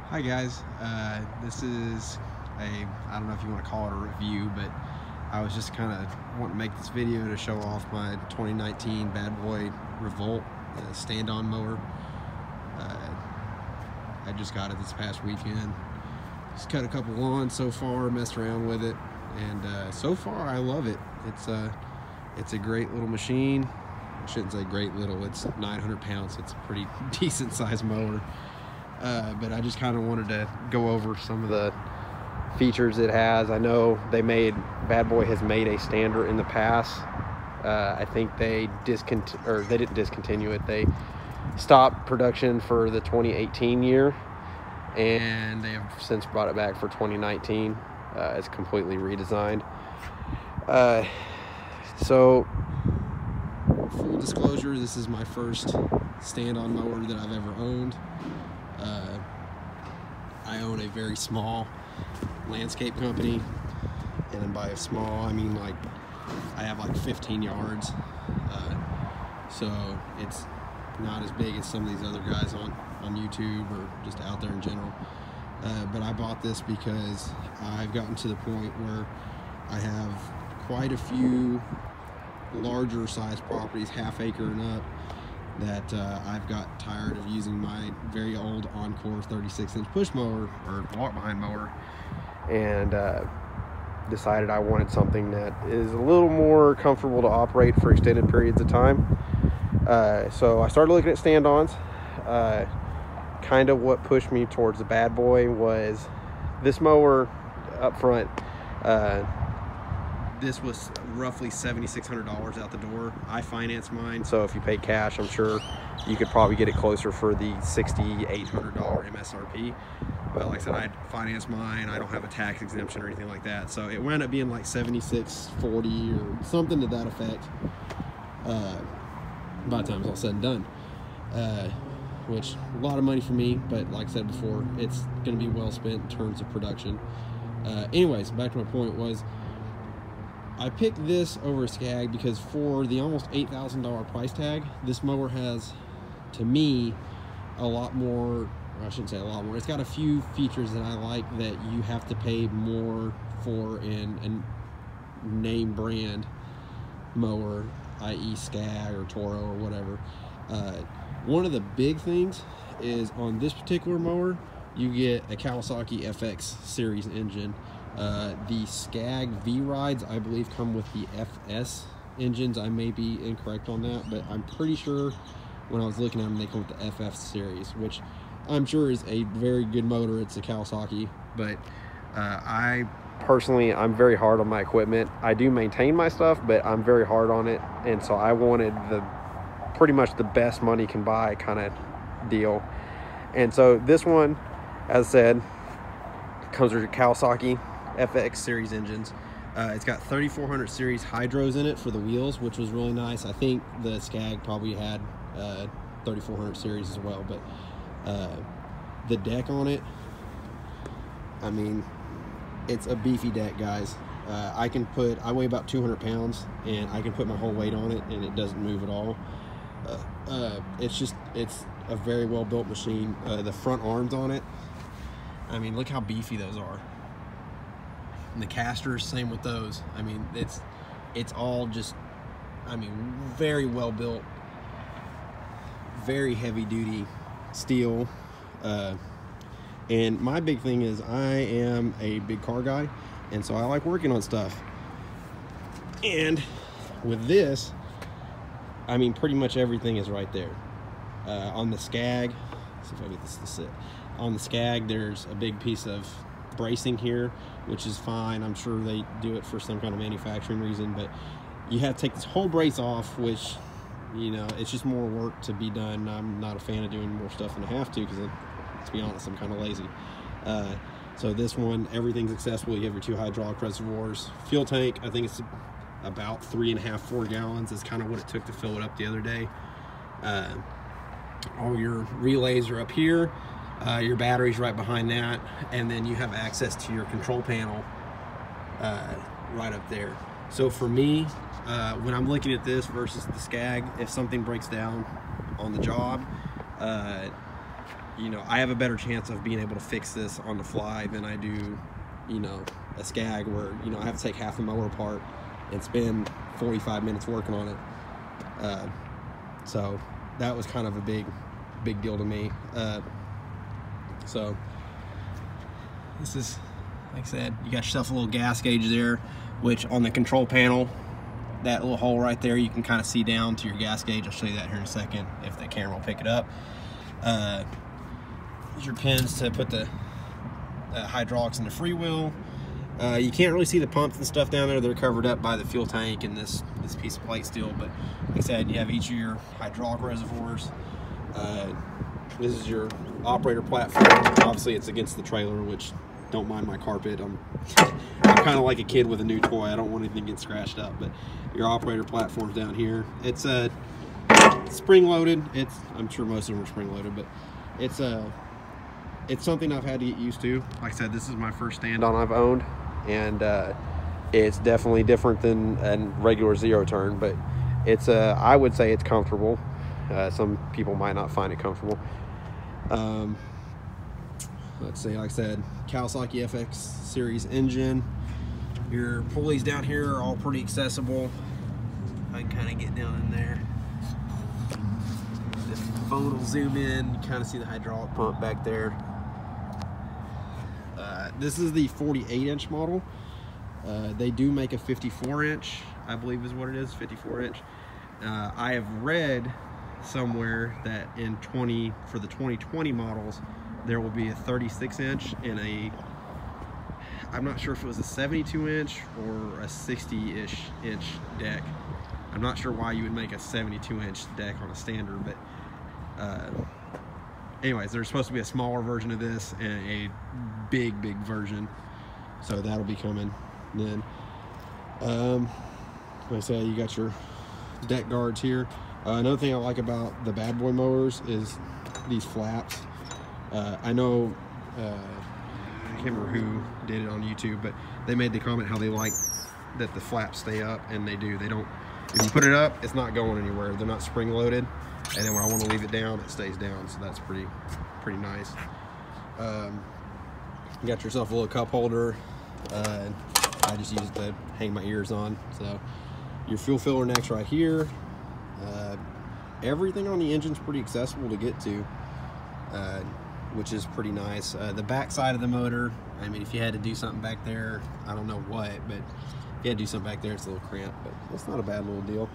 Hi guys, this is I don't know if you want to call it a review, but I was just kind of wanting to make this video to show off my 2019 Bad Boy Revolt stand-on mower. I just got it this past weekend. Just cut a couple lawns so far, messed around with it, and so far I love it. It's a great little machine. I shouldn't say great little, it's 900 pounds. It's a pretty decent sized mower. But I just kind of wanted to go over some of the features it has. I know Bad Boy has made a standard in the past. I think they didn't discontinue it. They stopped production for the 2018 year, and they have since brought it back for 2019. It's completely redesigned. So full disclosure, this is my first stand-on mower that I've ever owned. I own a very small landscape company, and by small I mean like I have like 15 yards, so it's not as big as some of these other guys on YouTube or just out there in general. But I bought this because I've gotten to the point where I have quite a few larger size properties, half acre and up, that I've got tired of using my very old Encore 36-inch push mower or walk behind mower, and decided I wanted something that is a little more comfortable to operate for extended periods of time. So I started looking at stand-ons. Kind of what pushed me towards the Bad Boy was this mower up front. This was roughly $7,600 out the door. I financed mine, so if you pay cash, I'm sure you could probably get it closer for the $6,800 MSRP. But like I said, I financed mine. I don't have a tax exemption or anything like that, so it wound up being like $7,640 or something to that effect by the time it's all said and done. Which a lot of money for me, but like I said before, it's going to be well spent in terms of production. Anyways, back to my point was, I picked this over a Skag because for the almost $8,000 price tag, this mower has, to me, a lot more, or I shouldn't say a lot more, it's got a few features that I like that you have to pay more for in a name brand mower, i.e. Skag or Toro or whatever. One of the big things is on this particular mower, you get a Kawasaki FX series engine. The Skag V-Rides, I believe, come with the FS engines. I may be incorrect on that, but I'm pretty sure when I was looking at them, they come with the FF series, which I'm sure is a very good motor. It's a Kawasaki, but I'm very hard on my equipment. I do maintain my stuff, but I'm very hard on it, and so I wanted pretty much the best money can buy kind of deal. And so this one, as I said, comes with a Kawasaki FX series engines. It's got 3400 series hydros in it for the wheels, which was really nice. I think the Skag probably had 3400 series as well, but the deck on it, I mean, it's a beefy deck, guys. I weigh about 200 pounds, and I can put my whole weight on it, and it doesn't move at all. It's a very well built machine. The front arms on it, I mean, look how beefy those are. And the casters, same with those. I mean, it's all just, I mean, very well built, very heavy duty steel. And my big thing is I am a big car guy, and so I like working on stuff. And with this, I mean, pretty much everything is right there. On the Skag, let's see if I get this to sit. On the Skag, there's a big piece of bracing here, which is fine. I'm sure they do it for some kind of manufacturing reason, but you have to take this whole brace off, which, you know, it's just more work to be done. I'm not a fan of doing more stuff than I have to, because, to be honest, I'm kind of lazy. So this one, everything's accessible. You have your 2 hydraulic reservoirs. Fuel tank, I think it's about 3.5-4 gallons is kind of what it took to fill it up the other day. All your relays are up here. Your battery's right behind that, and then you have access to your control panel right up there. So for me, when I'm looking at this versus the Skag, if something breaks down on the job, you know, I have a better chance of being able to fix this on the fly than I do, you know, a Skag where, you know, I have to take half the mower apart and spend 45 minutes working on it. So that was kind of a big deal to me. So this is, like I said, you got yourself a little gas gauge there, which on the control panel, that little hole right there, you can kind of see down to your gas gauge. I'll show you that here in a second if the camera will pick it up. Here's your pins to put the hydraulics in the freewheel. You can't really see the pumps and stuff down there. They're covered up by the fuel tank and this piece of plate steel. But like I said, you have each of your hydraulic reservoirs. This is your operator platform. Obviously, it's against the trailer, which don't mind my carpet. I'm kind of like a kid with a new toy. I don't want anything to get scratched up. But your operator platform's down here. It's spring loaded. I'm sure most of them are spring loaded, but it's something I've had to get used to. Like I said, this is my first stand-on I've owned, and it's definitely different than a regular zero turn, but it's I would say it's comfortable. Some people might not find it comfortable. Let's see, like I said, Kawasaki FX series engine. Your pulleys down here are all pretty accessible. I can kind of get down in there. The phone will zoom in. You kind of see the hydraulic pump back there. This is the 48-inch model. They do make a 54-inch, I believe is what it is, 54-inch. I have read somewhere that for the 2020 models, there will be a 36-inch and I'm not sure if it was a 72-inch or a 60-ish inch deck. I'm not sure why you would make a 72-inch deck on a standard, but anyways, there's supposed to be a smaller version of this and a big version, so that'll be coming then. Like I said, you got your deck guards here. Another thing I like about the Bad Boy mowers is these flaps. I know I can't remember who did it on YouTube, but they made the comment how they like that the flaps stay up, and they do. They don't, if you put it up, it's not going anywhere. They're not spring loaded, and then when I want to leave it down, it stays down, so that's pretty nice. You got yourself a little cup holder. I just use it to hang my ears on. So your fuel filler neck's right here. Everything on the engine's pretty accessible to get to, which is pretty nice. The back side of the motor, I mean, if you had to do something back there, I don't know what, but if you had to do something back there, it's a little cramped, but that's not a bad little deal.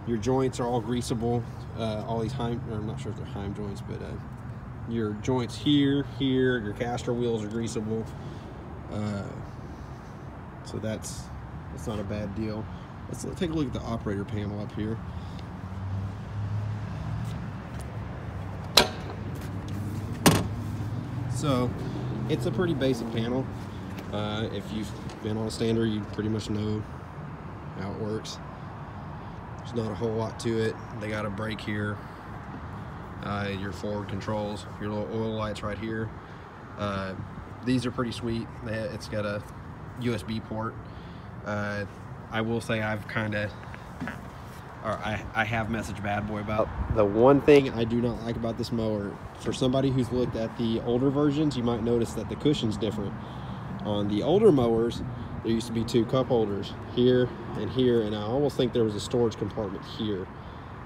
Your joints are all greasable. All these I'm not sure if they're Heim joints, but your joints here, your caster wheels are greasable. So that's not a bad deal. Let's take a look at the operator panel up here. So it's a pretty basic panel. If you've been on a standard, you pretty much know how it works. There's not a whole lot to it. They got a brake here, your forward controls, your little oil lights right here. These are pretty sweet. It's got a USB port. I will say I have messaged Bad Boy about the one thing I do not like about this mower. For somebody who's looked at the older versions, you might notice that the cushion's different. On the older mowers, there used to be two cup holders, here, and I almost think there was a storage compartment here.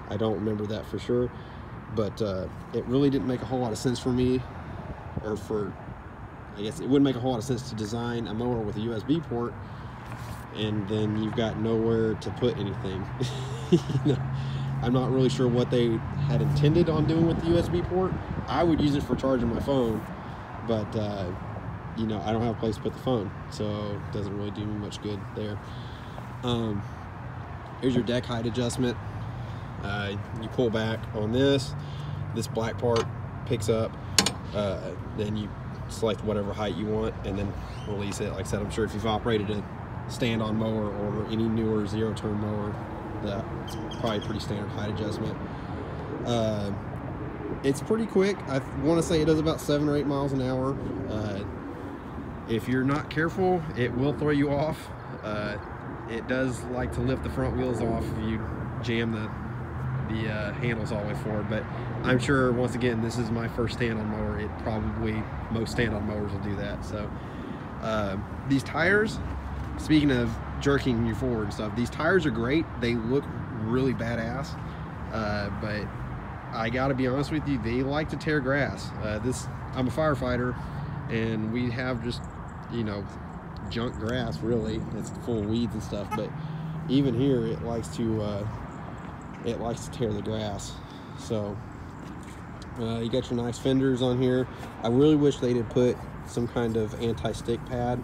I don't remember that for sure, but it really didn't make a whole lot of sense for me, or I guess it wouldn't make a whole lot of sense to design a mower with a USB port and then you've got nowhere to put anything. You know, I'm not really sure what they had intended on doing with the USB port. I would use it for charging my phone, but you know, I don't have a place to put the phone, so it doesn't really do me much good there. Here's your deck height adjustment. You pull back on this black part picks up, then you select whatever height you want and then release it. Like I said, I'm sure if you've operated a stand-on mower or any newer zero-turn mower, that's probably pretty standard height adjustment. It's pretty quick. I want to say it does about 7 or 8 miles an hour. If you're not careful, it will throw you off. It does like to lift the front wheels off if you jam the handles all the way forward, but I'm sure, once again, this is my first stand-on mower. It probably, most stand-on mowers will do that. So these tires, speaking of jerking you forward and stuff, these tires are great. They look really badass, but I gotta be honest with you, they like to tear grass. I'm a firefighter, and we have just, you know, junk grass, really. It's full of weeds and stuff, but even here it likes to tear the grass. So you got your nice fenders on here. I really wish they did put some kind of anti-stick pad,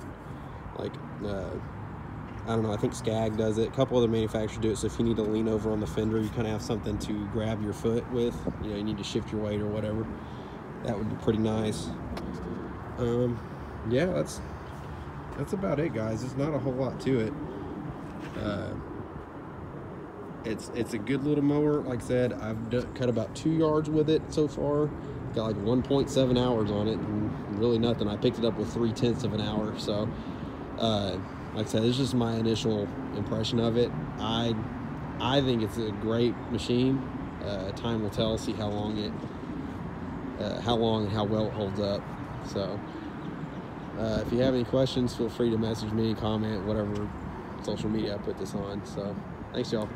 like I don't know, I think Skag does it, a couple other manufacturers do it, so if you need to lean over on the fender, you kind of have something to grab your foot with, you know, you need to shift your weight or whatever. That would be pretty nice. Yeah, that's about it, guys. There's not a whole lot to it. It's a good little mower. Like I said, I've cut about 2 yards with it so far. Got like 1.7 hours on it, and really nothing. I picked it up with 3/10 of an hour. So, like I said, it's just my initial impression of it. I think it's a great machine. Time will tell. See how long and how well it holds up. So, if you have any questions, feel free to message me, comment, whatever social media I put this on. So, thanks, y'all.